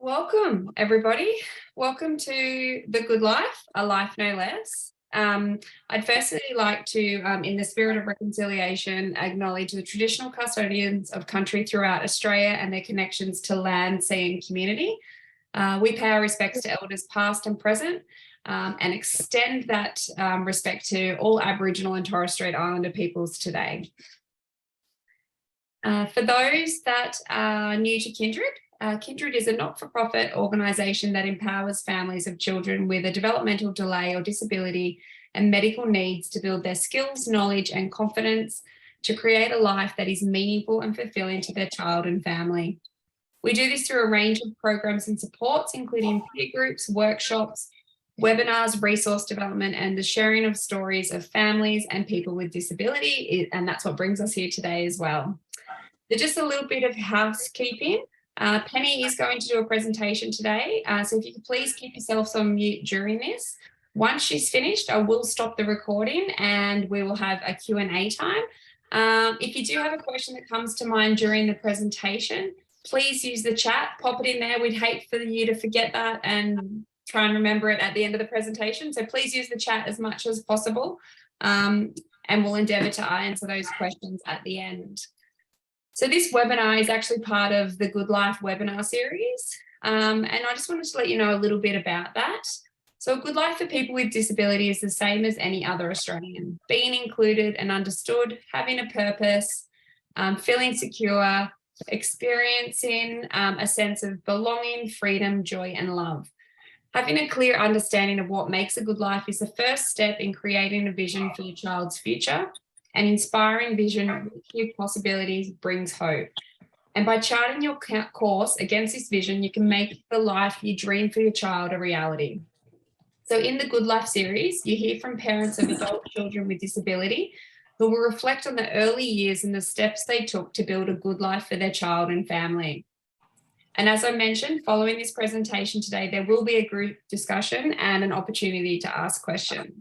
Welcome, everybody. Welcome to The Good Life, a life no less. I'd firstly like to, in the spirit of reconciliation, acknowledge the traditional custodians of country throughout Australia and their connections to land, sea and community. We pay our respects to elders past and present, and extend that respect to all Aboriginal and Torres Strait Islander peoples today. For those that are new to Kindred, Kindred is a not-for-profit organisation that empowers families of children with a developmental delay or disability and medical needs to build their skills, knowledge and confidence to create a life that is meaningful and fulfilling to their child and family. We do this through a range of programs and supports, including peer groups, workshops, webinars, resource development, and the sharing of stories of families and people with disability. And that's what brings us here today as well. So just a little bit of housekeeping. Penny is going to do a presentation today, so if you could please keep yourselves on mute during this. Once she's finished, I will stop the recording and we will have a Q&A time. If you do have a question that comes to mind during the presentation, please use the chat, pop it in there. We'd hate for you to forget that and try and remember it at the end of the presentation. So please use the chat as much as possible, and we'll endeavour to answer those questions at the end. So this webinar is actually part of the Good Life webinar series, and I just wanted to let you know a little bit about that. So a good life for people with disability is the same as any other Australian, being included and understood, having a purpose, feeling secure, experiencing a sense of belonging, freedom, joy and love. Having a clear understanding of what makes a good life is the first step in creating a vision for your child's future. An inspiring vision with possibilities brings hope. And by charting your course against this vision, you can make the life you dream for your child a reality. So in the Good Life series, you hear from parents of adult children with disability who will reflect on the early years and the steps they took to build a good life for their child and family. And as I mentioned, following this presentation today, there will be a group discussion and an opportunity to ask questions.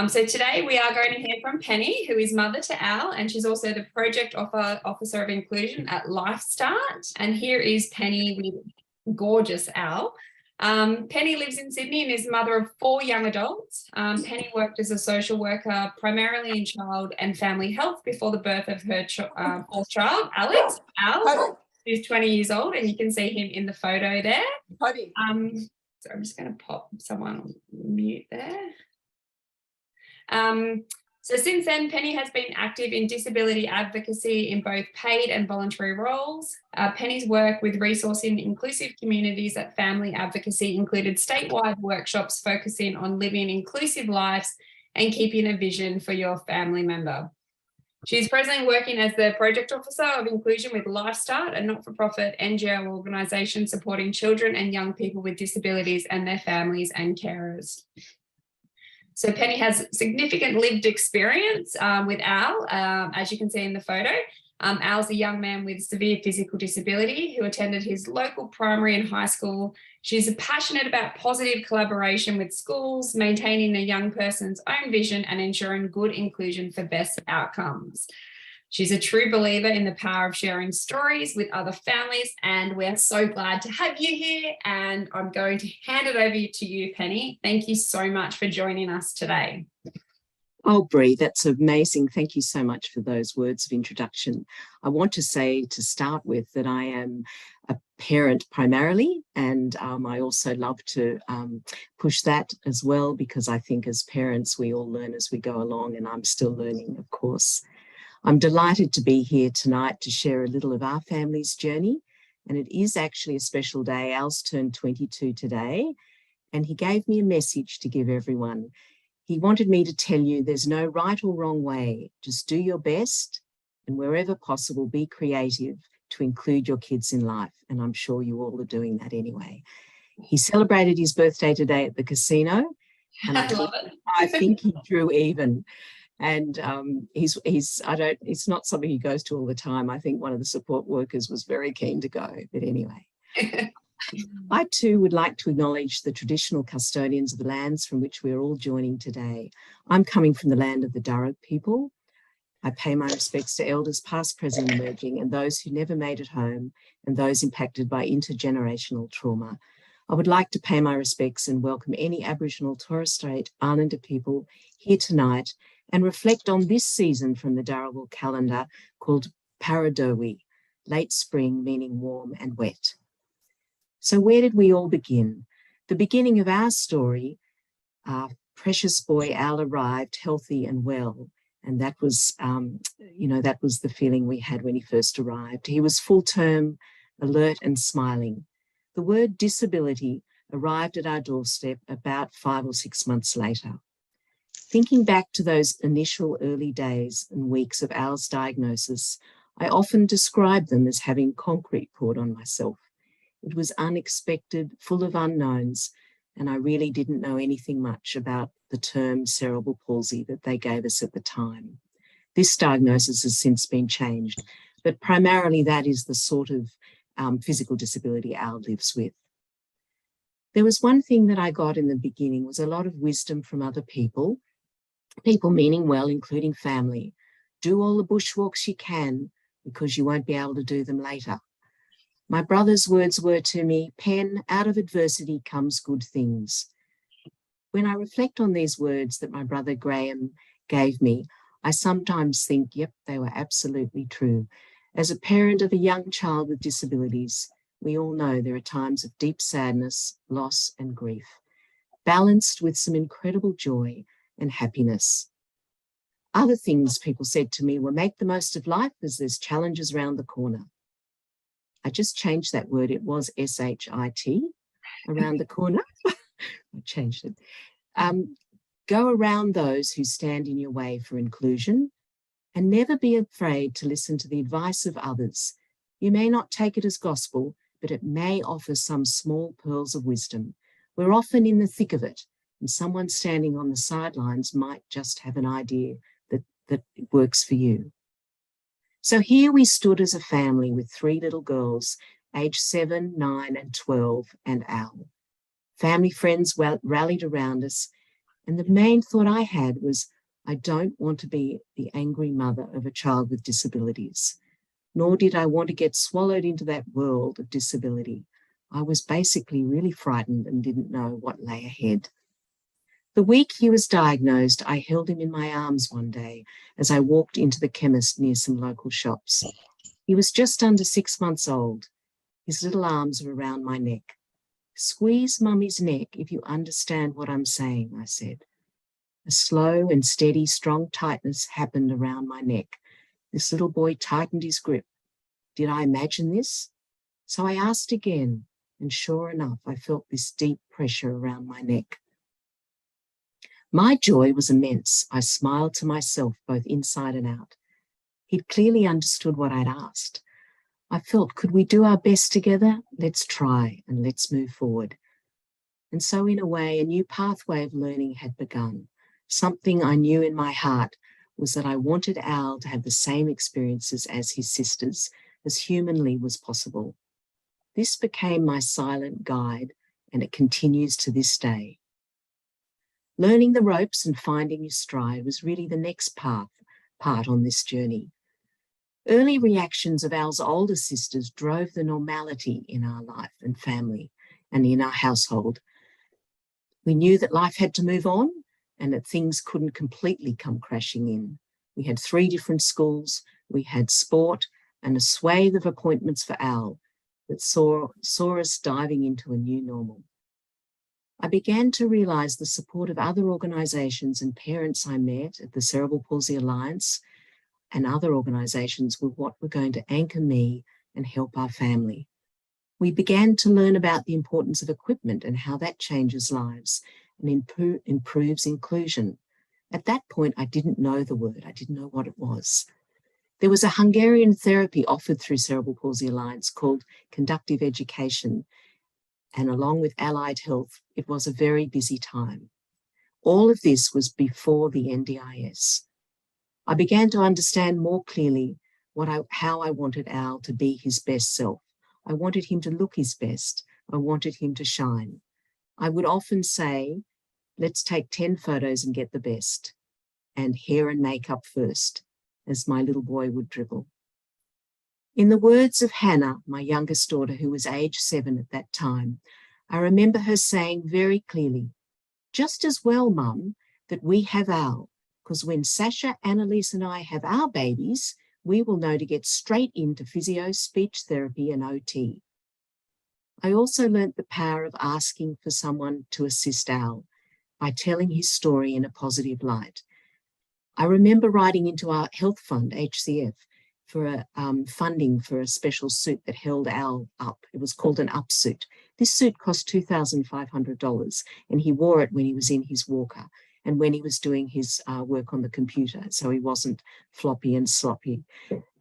So today we are going to hear from Penny, who is mother to Al, and she's also the Project Officer of Inclusion at Lifestart. And here is Penny with gorgeous Al. Penny lives in Sydney and is mother of 4 young adults. Penny worked as a social worker, primarily in child and family health before the birth of her 4th child, Alex. Al, who's 20 years old, and you can see him in the photo there. So I'm just going to pop someone on mute there. So since then, Penny has been active in disability advocacy in both paid and voluntary roles. Penny's work with resourcing inclusive communities at family advocacy included statewide workshops focusing on living inclusive lives and keeping a vision for your family member. She's presently working as the Project Officer of Inclusion with Lifestart, a not-for-profit NGO organisation supporting children and young people with disabilities and their families and carers. So Penny has significant lived experience with Al, as you can see in the photo. Al's a young man with severe physical disability who attended his local primary and high school. She's passionate about positive collaboration with schools, maintaining a young person's own vision and ensuring good inclusion for best outcomes. She's a true believer in the power of sharing stories with other families, and we're so glad to have you here. And I'm going to hand it over to you, Penny. Thank you so much for joining us today. Oh, Bree, that's amazing. Thank you so much for those words of introduction. I want to say to start with that I am a parent primarily, and I also love to push that as well, because I think as parents we all learn as we go along, and I'm still learning, of course. I'm delighted to be here tonight to share a little of our family's journey, and it is actually a special day. Al's turned 22 today, and he gave me a message to give everyone. He wanted me to tell you there's no right or wrong way. Just do your best, and wherever possible, be creative to include your kids in life, and I'm sure you all are doing that anyway. He celebrated his birthday today at the casino, and I love it. I think he drew even. And it's not something he goes to all the time. I think one of the support workers was very keen to go, but anyway. I too would like to acknowledge the traditional custodians of the lands from which we're all joining today. I'm coming from the land of the Darug people. I pay my respects to elders past, present, and emerging, and those who never made it home, and those impacted by intergenerational trauma. I would like to pay my respects and welcome any Aboriginal Torres Strait Islander people here tonight and reflect on this season from the Dharawal calendar called Paradowi, late spring, meaning warm and wet. So where did we all begin? The beginning of our story, our precious boy Al arrived healthy and well. And that was, that was the feeling we had when he first arrived. He was full term, alert and smiling. The word disability arrived at our doorstep about 5 or 6 months later. Thinking back to those initial early days and weeks of Al's diagnosis, I often describe them as having concrete poured on myself. It was unexpected, full of unknowns, and I really didn't know anything much about the term cerebral palsy that they gave us at the time. This diagnosis has since been changed, but primarily that is the sort of physical disability Al lives with. There was one thing that I got in the beginning was a lot of wisdom from other people meaning well, including family. Do all the bushwalks you can because you won't be able to do them later. My brother's words were to me, Pen, out of adversity comes good things. When I reflect on these words that my brother Graham gave me, I sometimes think, yep, they were absolutely true. As a parent of a young child with disabilities, we all know there are times of deep sadness, loss and grief, balanced with some incredible joy and happiness. Other things people said to me were make the most of life as there's challenges around the corner. I just changed that word. It was S-H-I-T, around the corner. I changed it. Go around those who stand in your way for inclusion and never be afraid to listen to the advice of others. You may not take it as gospel, but it may offer some small pearls of wisdom. We're often in the thick of it, and someone standing on the sidelines might just have an idea that works for you. So here we stood as a family with 3 little girls, aged 7, 9, and 12, and Al. Family friends rallied around us, and the main thought I had was, I don't want to be the angry mother of a child with disabilities, nor did I want to get swallowed into that world of disability. I was basically really frightened and didn't know what lay ahead. The week he was diagnosed, I held him in my arms one day as I walked into the chemist near some local shops. He was just under 6 months old. His little arms were around my neck. Squeeze Mummy's neck if you understand what I'm saying, I said. A slow and steady, strong tightness happened around my neck. This little boy tightened his grip. Did I imagine this? So I asked again, and sure enough, I felt this deep pressure around my neck. My joy was immense. I smiled to myself, both inside and out. He'd clearly understood what I'd asked. I felt, could we do our best together? Let's try and let's move forward. And so in a way, a new pathway of learning had begun. Something I knew in my heart was that I wanted Al to have the same experiences as his sisters, as humanly was possible. This became my silent guide, and it continues to this day. Learning the ropes and finding your stride was really the next part on this journey. Early reactions of Al's older sisters drove the normality in our life and family and in our household. We knew that life had to move on and that things couldn't completely come crashing in. We had 3 different schools, we had sport and a swathe of appointments for Al that saw us diving into a new normal. I began to realise the support of other organisations and parents I met at the Cerebral Palsy Alliance and other organisations were what were going to anchor me and help our family. We began to learn about the importance of equipment and how that changes lives and improves inclusion. At that point, I didn't know the word. I didn't know what it was. There was a Hungarian therapy offered through Cerebral Palsy Alliance called conductive education, and along with allied health, it was a very busy time. All of this was before the NDIS. I began to understand more clearly how I wanted Al to be his best self. I wanted him to look his best. I wanted him to shine. I would often say, let's take 10 photos and get the best, and hair and makeup first. as my little boy would dribble. In the words of Hannah, my youngest daughter, who was age 7 at that time, I remember her saying very clearly, "Just as well, Mum, that we have Al, because when Sasha, Annalise and I have our babies, we will know to get straight into physio, speech therapy and OT." I also learnt the power of asking for someone to assist Al by telling his story in a positive light. I remember writing into our health fund, HCF, for funding for a special suit that held Al up. It was called an up suit. This suit cost $2,500 and he wore it when he was in his walker and when he was doing his work on the computer, so he wasn't floppy and sloppy.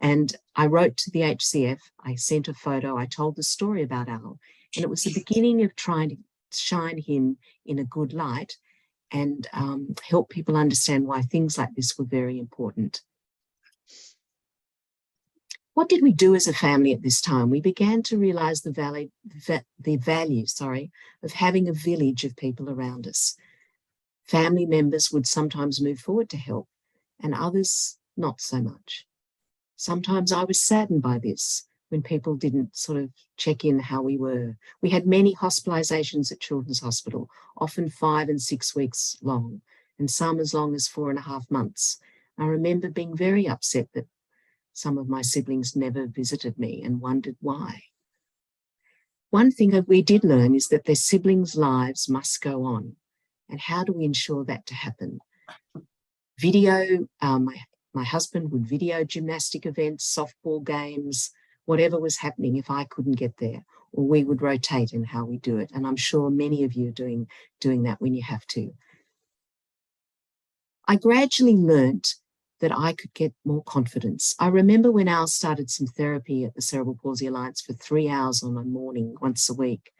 And I wrote to the HCF, I sent a photo, I told the story about Al, and it was the beginning of trying to shine him in a good light and help people understand why things like this were very important. What did we do as a family at this time? We began to realise the value of having a village of people around us. Family members would sometimes move forward to help, and others not so much. Sometimes I was saddened by this when people didn't sort of check in how we were. We had many hospitalisations at Children's Hospital, often 5 and 6 weeks long, and some as long as 4.5 months. I remember being very upset that some of my siblings never visited me and wondered why. One thing that we did learn is that their siblings' lives must go on. And how do we ensure that to happen? Video, my husband would video gymnastic events, softball games, whatever was happening if I couldn't get there, or we would rotate in how we do it. And I'm sure many of you are doing that when you have to. I gradually learnt that I could get more confidence. I remember when Al started some therapy at the Cerebral Palsy Alliance for 3 hours on a morning, once a week.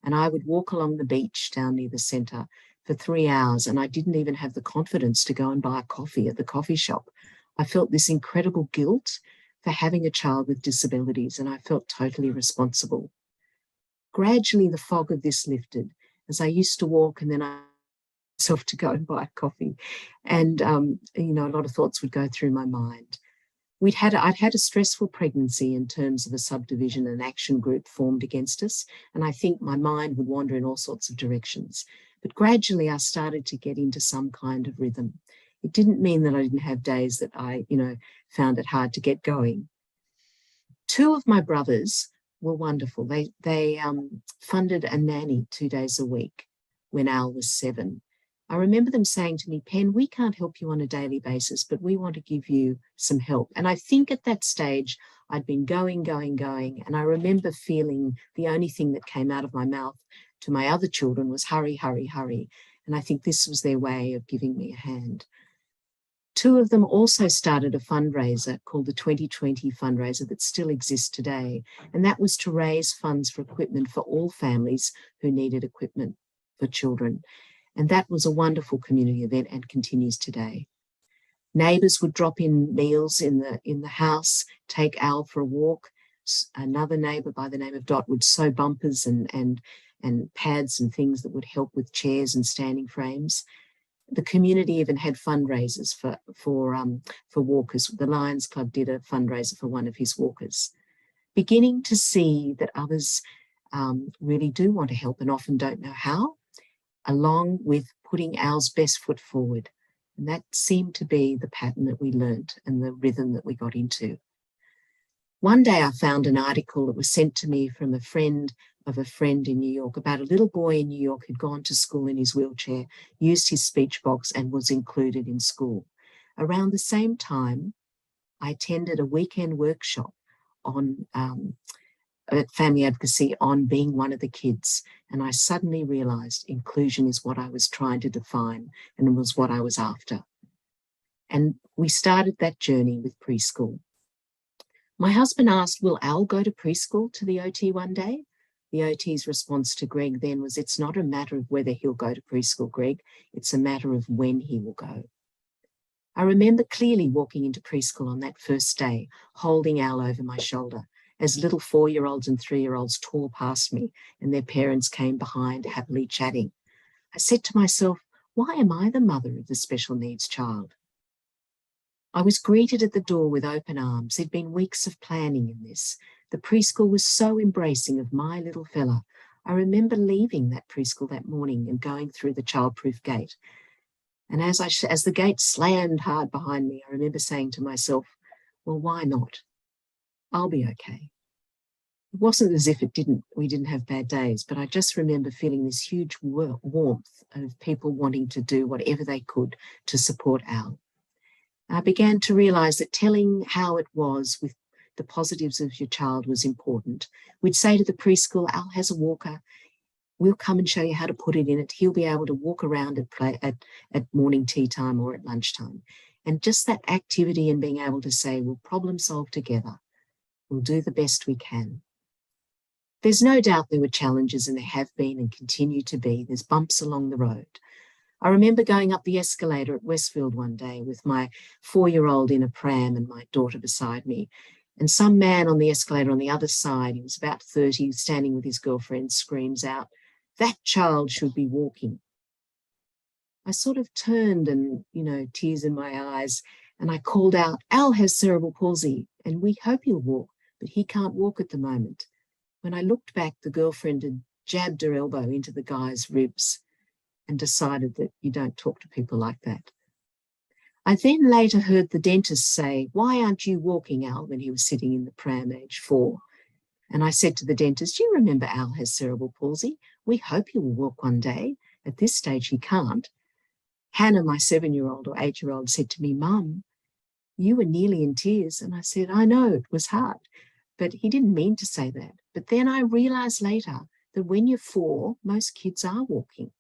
And I would walk along the beach down near the centre for 3 hours, and I didn't even have the confidence to go and buy a coffee at the coffee shop. I felt this incredible guilt for having a child with disabilities, and I felt totally responsible. Gradually, the fog of this lifted as I used to walk and then I myself to go and buy a coffee. And, a lot of thoughts would go through my mind. I'd had a stressful pregnancy in terms of a subdivision and action group formed against us. And I think my mind would wander in all sorts of directions. But gradually I started to get into some kind of rhythm. It didn't mean that I didn't have days that I, found it hard to get going. 2 of my brothers were wonderful. They funded a nanny 2 days a week when Al was 7. I remember them saying to me, "Pen, we can't help you on a daily basis, but we want to give you some help." And I think at that stage, I'd been going. And I remember feeling the only thing that came out of my mouth to my other children was hurry, hurry, hurry. And I think this was their way of giving me a hand. 2 of them also started a fundraiser called the 2020 fundraiser that still exists today. And that was to raise funds for equipment for all families who needed equipment for children. And that was a wonderful community event and continues today. Neighbours would drop in meals in the house, take Al for a walk. Another neighbour by the name of Dot would sew bumpers and pads and things that would help with chairs and standing frames. The community even had fundraisers for walkers. The Lions Club did a fundraiser for one of his walkers. Beginning to see that others really do want to help and often don't know how, along with putting Al's best foot forward. And that seemed to be the pattern that we learnt and the rhythm that we got into. One day I found an article that was sent to me from a friend of a friend in New York about a little boy in New York who'd gone to school in his wheelchair, used his speech box and was included in school. Around the same time, I attended a weekend workshop on family advocacy on being one of the kids. And I suddenly realised inclusion is what I was trying to define and it was what I was after. And we started that journey with preschool. My husband asked, "Will Al go to preschool to the OT one day?" The OT's response to Greg then was, "It's not a matter of whether he'll go to preschool, Greg. It's a matter of when he will go." I remember clearly walking into preschool on that first day, holding Al over my shoulder, as little 4-year-olds and 3-year-olds tore past me and their parents came behind happily chatting. I said to myself, why am I the mother of the special needs child? I was greeted at the door with open arms. There'd been weeks of planning in this. The preschool was so embracing of my little fella. I remember leaving that preschool that morning and going through the childproof gate. And as the gate slammed hard behind me, I remember saying to myself, well, why not? I'll be okay. It wasn't as if we didn't have bad days, but I just remember feeling this huge warmth of people wanting to do whatever they could to support Al. I began to realise that telling how it was with the positives of your child was important. We'd say to the preschool, Al has a walker. We'll come and show you how to put it in it. He'll be able to walk around at morning tea time or at lunchtime. And just that activity and being able to say, we'll problem solve together. We'll do the best we can. There's no doubt there were challenges, and there have been and continue to be. There's bumps along the road. I remember going up the escalator at Westfield one day with my 4-year-old in a pram and my daughter beside me. And some man on the escalator on the other side, he was about 30, standing with his girlfriend, screams out, "That child should be walking." I sort of turned and, tears in my eyes, and I called out, "Al has cerebral palsy and we hope he'll walk, but he can't walk at the moment." When I looked back, the girlfriend had jabbed her elbow into the guy's ribs and decided that you don't talk to people like that. I then later heard the dentist say, "Why aren't you walking, Al?" when he was sitting in the pram, age 4. And I said to the dentist, "You remember Al has cerebral palsy. We hope he will walk one day. At this stage, he can't." Hannah, my 7-year-old or 8-year-old, said to me, "Mum, you were nearly in tears." And I said, "I know, it was hard." But he didn't mean to say that. But then I realised later that when you're 4, most kids are walking.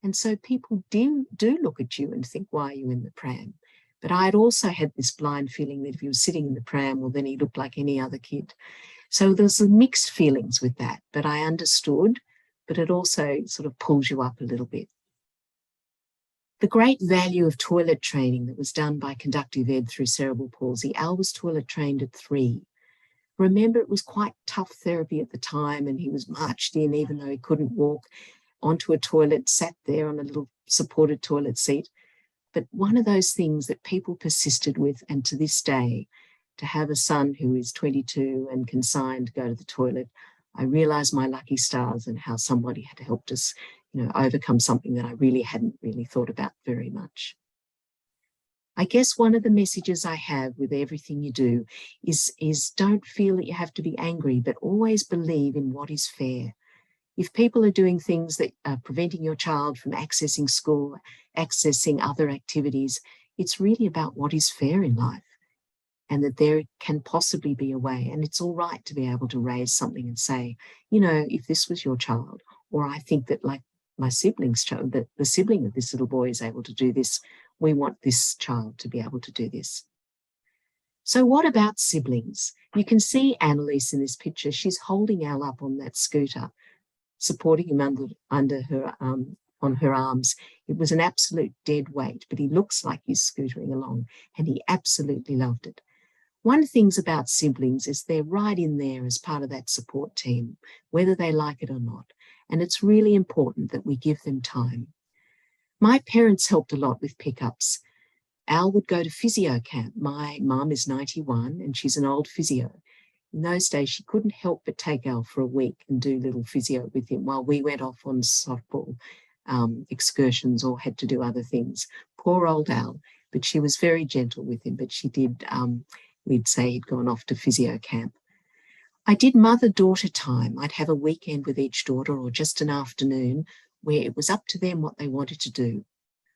And so people do look at you and think, why are you in the pram? But I had also had this blind feeling that if he was sitting in the pram, well, then he looked like any other kid. So there's some mixed feelings with that, but I understood, but it also sort of pulls you up a little bit. The great value of toilet training that was done by Conductive Ed through cerebral palsy. Al was toilet trained at 3. Remember, it was quite tough therapy at the time, and he was marched in, even though he couldn't walk, onto a toilet, sat there on a little supported toilet seat. But one of those things that people persisted with, and to this day, to have a son who is 22 and consigned to go to the toilet, I realised my lucky stars and how somebody had helped us, overcome something that I really hadn't thought about very much. I guess one of the messages I have with everything you do is don't feel that you have to be angry, but always believe in what is fair. If people are doing things that are preventing your child from accessing school, accessing other activities, it's really about what is fair in life, and that there can possibly be a way. And it's all right to be able to raise something and say, if this was your child, or I think that like my sibling's child, that the sibling of this little boy is able to do this, we want this child to be able to do this. So what about siblings? You can see Annalise in this picture. She's holding Al up on that scooter, supporting him under her on her arms. It was an absolute dead weight, but he looks like he's scootering along, and he absolutely loved it. One of the things about siblings is they're right in there as part of that support team, whether they like it or not. And it's really important that we give them time. My parents helped a lot with pickups. Al would go to physio camp. My mum is 91 and she's an old physio. In those days, she couldn't help but take Al for a week and do little physio with him while we went off on softball excursions or had to do other things. Poor old Al, but she was very gentle with him. But she did, we'd say he'd gone off to physio camp. I did mother-daughter time. I'd have a weekend with each daughter or just an afternoon where it was up to them what they wanted to do.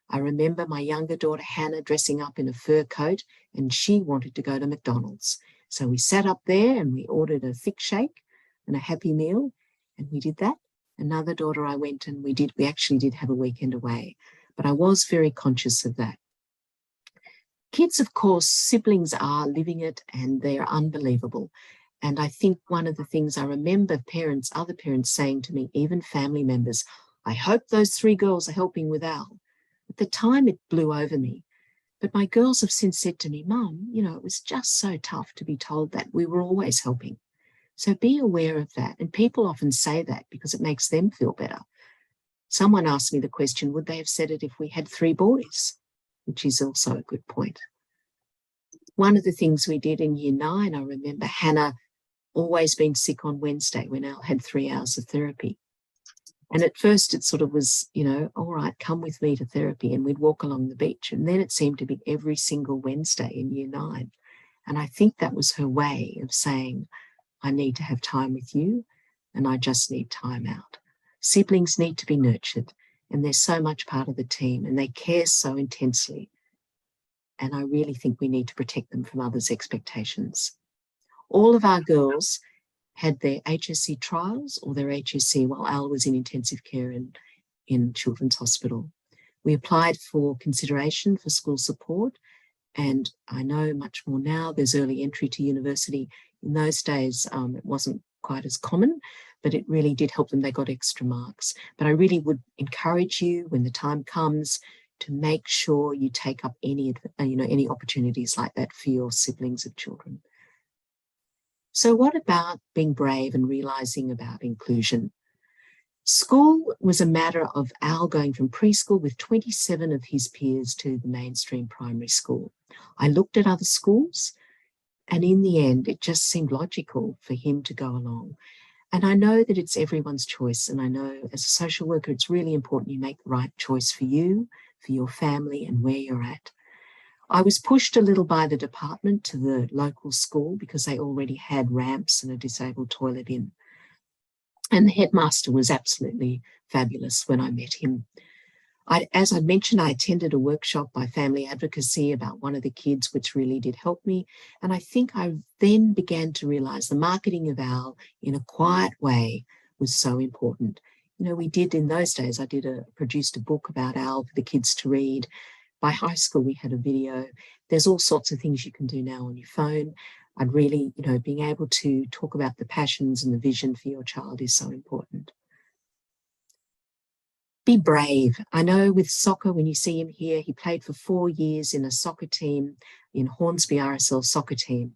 I remember my younger daughter, Hannah, dressing up in a fur coat, and she wanted to go to McDonald's. So we sat up there and we ordered a thick shake and a Happy Meal, and we did that. Another daughter I went and we actually did have a weekend away, but I was very conscious of that. Kids, of course, siblings are living it and they are unbelievable. And I think one of the things I remember other parents saying to me, even family members, "I hope those 3 girls are helping with Al." At the time, it blew over me. But my girls have since said to me, "Mum, it was just so tough to be told that we were always helping." So be aware of that. And people often say that because it makes them feel better. Someone asked me the question, would they have said it if we had 3 boys? Which is also a good point. One of the things we did in year 9, I remember Hannah always being sick on Wednesday when Al had 3 hours of therapy. And at first it sort of was, all right, come with me to therapy, and we'd walk along the beach. And then it seemed to be every single Wednesday in year 9. And I think that was her way of saying, I need to have time with you, and I just need time out. Siblings need to be nurtured, and they're so much part of the team, and they care so intensely. And I really think we need to protect them from others' expectations. All of our girls had their HSC trials or their HSC while Al was in intensive care in Children's Hospital. We applied for consideration for school support, and I know much more now. There's early entry to university. In those days, it wasn't quite as common, but it really did help them. They got extra marks. But I really would encourage you, when the time comes, to make sure you take up any opportunities like that for your siblings of children. So what about being brave and realising about inclusion? School was a matter of Al going from preschool with 27 of his peers to the mainstream primary school. I looked at other schools, and in the end, it just seemed logical for him to go along. And I know that it's everyone's choice, and I know as a social worker, it's really important you make the right choice for you, for your family, and where you're at. I was pushed a little by the department to the local school because they already had ramps and a disabled toilet in. And the headmaster was absolutely fabulous when I met him. As I mentioned, I attended a workshop by Family Advocacy about one of the kids, which really did help me. And I think I then began to realise the marketing of Al in a quiet way was so important. We did in those days, I produced a book about Al for the kids to read. By high school, we had a video. There's all sorts of things you can do now on your phone. I'd really, being able to talk about the passions and the vision for your child is so important. Be brave. I know with soccer, when you see him here, he played for 4 years in a soccer team, in Hornsby RSL soccer team.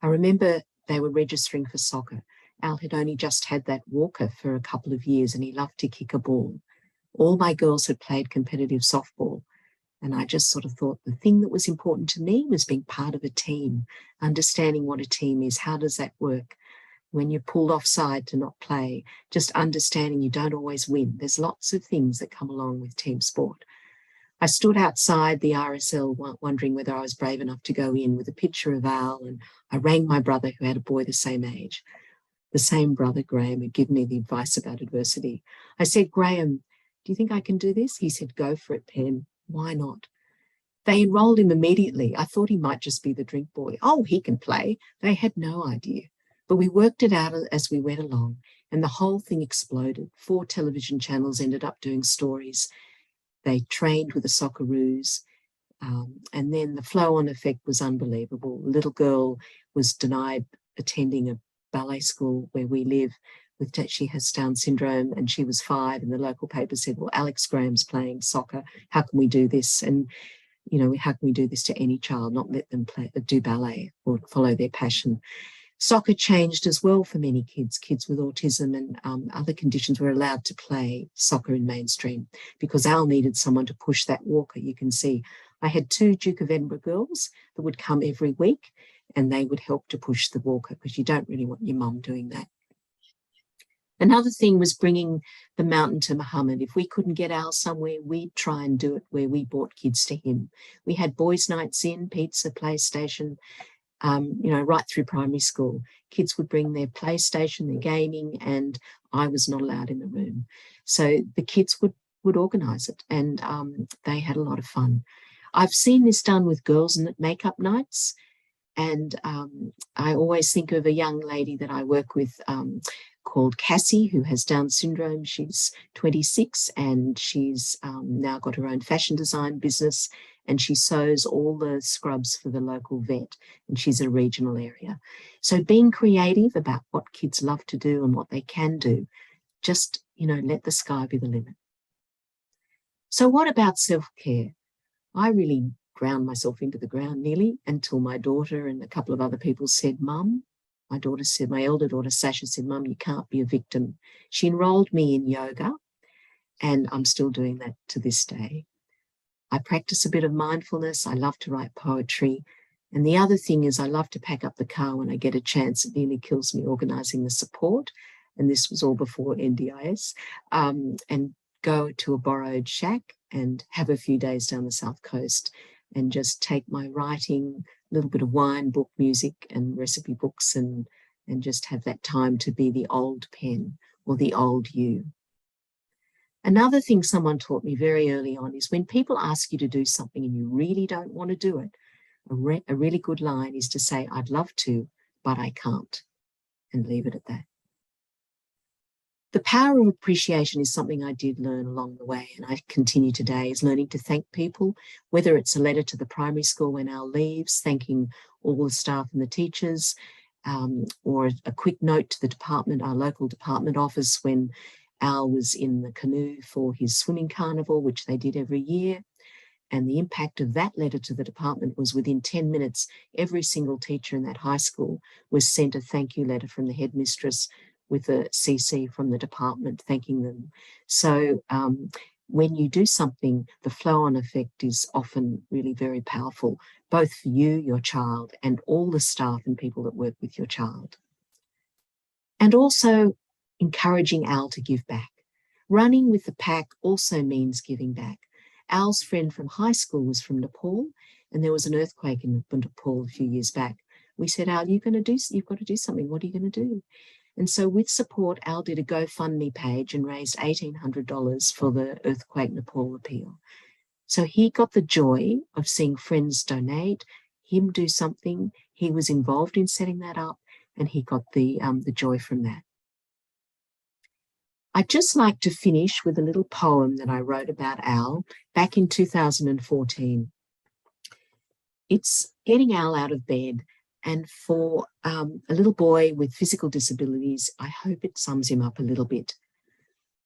I remember they were registering for soccer. Al had only just had that walker for a couple of years, and he loved to kick a ball. All my girls had played competitive softball. And I just sort of thought the thing that was important to me was being part of a team, understanding what a team is. How does that work? When you're pulled offside to not play, just understanding you don't always win. There's lots of things that come along with team sport. I stood outside the RSL wondering whether I was brave enough to go in with a picture of Al, and I rang my brother who had a boy the same age. The same brother, Graham, had given me the advice about adversity. I said, Graham, do you think I can do this? He said, go for it, Pen. Why not? They enrolled him immediately. I thought he might just be the drink boy. Oh, he can play. They had no idea. But we worked it out as we went along, and the whole thing exploded. 4 television channels ended up doing stories. They trained with the Socceroos, and then the flow-on effect was unbelievable. A little girl was denied attending a ballet school where we live. She has Down syndrome, and she was 5, and the local paper said, well, Alex Graham's playing soccer. How can we do this? And, how can we do this to any child, not let them do ballet or follow their passion? Soccer changed as well for many kids. Kids with autism and other conditions were allowed to play soccer in mainstream because Al needed someone to push that walker. You can see I had 2 Duke of Edinburgh girls that would come every week, and they would help to push the walker because you don't really want your mum doing that. Another thing was bringing the mountain to Muhammad. If we couldn't get Al somewhere, we'd try and do it where we brought kids to him. We had boys' nights in, pizza, PlayStation, right through primary school. Kids would bring their PlayStation, their gaming, and I was not allowed in the room. So the kids would organise it, and they had a lot of fun. I've seen this done with girls' makeup nights, and I always think of a young lady that I work with called Cassie, who has Down syndrome. She's 26, and she's now got her own fashion design business, and she sews all the scrubs for the local vet, and she's in a regional area. So being creative about what kids love to do and what they can do, just, let the sky be the limit. So what about self-care? I really ground myself into the ground nearly until my daughter and a couple of other people said, Mum, my elder daughter, Sasha, said, Mum, you can't be a victim. She enrolled me in yoga, and I'm still doing that to this day. I practice a bit of mindfulness. I love to write poetry. And the other thing is I love to pack up the car when I get a chance. It nearly kills me organising the support. And this was all before NDIS. And go to a borrowed shack and have a few days down the South Coast and just take my writing, a little bit of wine, book, music and recipe books and just have that time to be the old pen or the old you. Another thing someone taught me very early on is when people ask you to do something and you really don't want to do it, a really good line is to say, I'd love to, but I can't, and leave it at that. The power of appreciation is something I did learn along the way, and I continue today, is learning to thank people, whether it's a letter to the primary school when Al leaves, thanking all the staff and the teachers, or a quick note to the department, our local department office, when Al was in the canoe for his swimming carnival, which they did every year. And the impact of that letter to the department was within 10 minutes, every single teacher in that high school was sent a thank you letter from the headmistress with a CC from the department thanking them. So when you do something, the flow-on effect is often really very powerful, both for you, your child, and all the staff and people that work with your child. And also encouraging Al to give back. Running with the pack also means giving back. Al's friend from high school was from Nepal, and there was an earthquake in Nepal a few years back. We said, Al, you've got to do something. What are you going to do? And so with support, Al did a GoFundMe page and raised $1,800 for the earthquake Nepal appeal. So he got the joy of seeing friends donate, him do something. He was involved in setting that up, and he got the joy from that. I'd just like to finish with a little poem that I wrote about Al back in 2014. It's getting Al out of bed, and for a little boy with physical disabilities, I hope it sums him up a little bit.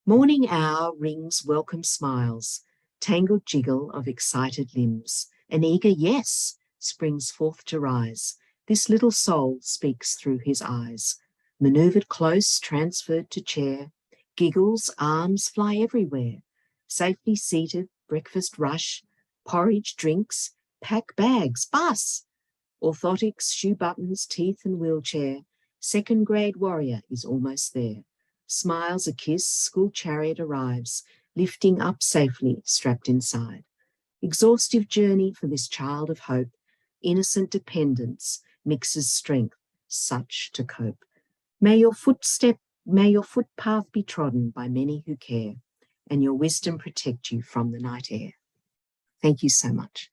Morning hour rings welcome smiles, tangled jiggle of excited limbs. An eager yes springs forth to rise. This little soul speaks through his eyes. Manoeuvred close, transferred to chair, giggles, arms fly everywhere. Safely seated, breakfast rush, porridge, drinks, pack bags, bus. Orthotics, shoe buttons, teeth and wheelchair. Second grade warrior is almost there. Smiles a kiss, school chariot arrives, lifting up safely, strapped inside. Exhaustive journey for this child of hope. Innocent dependence mixes strength, such to cope. May your footpath be trodden by many who care, and your wisdom protect you from the night air. Thank you so much.